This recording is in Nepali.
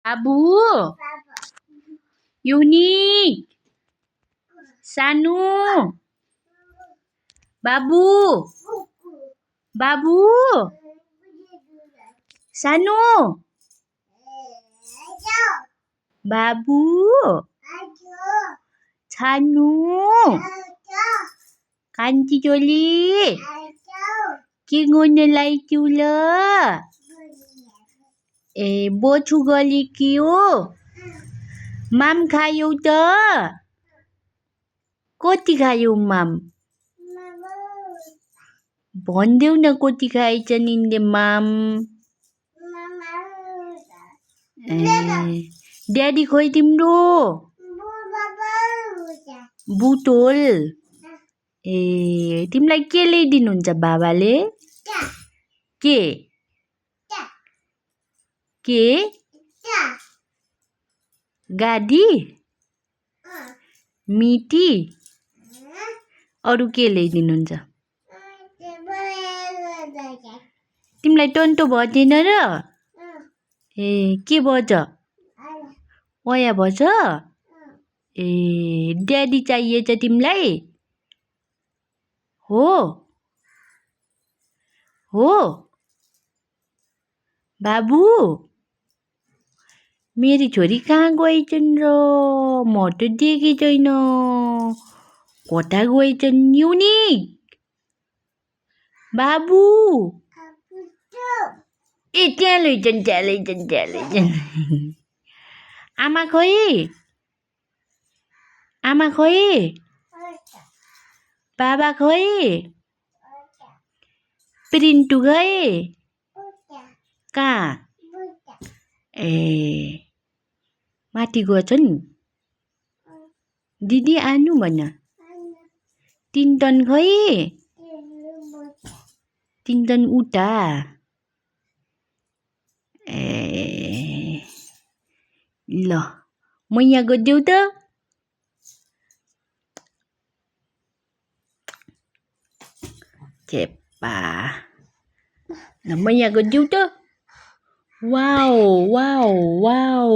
बाबु युनिक सानु बाबु बाबु सानु बाबु सानु कान्छी चोली के गर्नलाई तिउल ए बोछु गली कि हो माम खायौ त कति खायौ माम भनिदेऊ न कति खाएछन् यिनले माम ड्याडी खोइ तिम्रो बुटोल ए तिमीलाई के ल्याइदिनुहुन्छ बाबाले के के गाडी मिटी अरू के ल्याइदिनुहुन्छ तिमीलाई टन्टो भएन र ए के भन्छ पया भन्छ ए ड्याडी चाहिएछ तिमीलाई हो हो बाबु मेरी छोरी कहाँ गएछन् र म त देखेँ छैन कता गएछन् युनिक बाबु ए त्यहाँ लैछन् आमा खोइ बाबा खोइ प्रिन्टु खोइ कहाँ ए माथि गएछन् दिदी आनु भन तिनटन खोइ तिनटन उता ए ल म यहाँ गरिदेऊ त चेप्पा ल म यहाँ गरिदेऊ त वाउ वाउ वाउ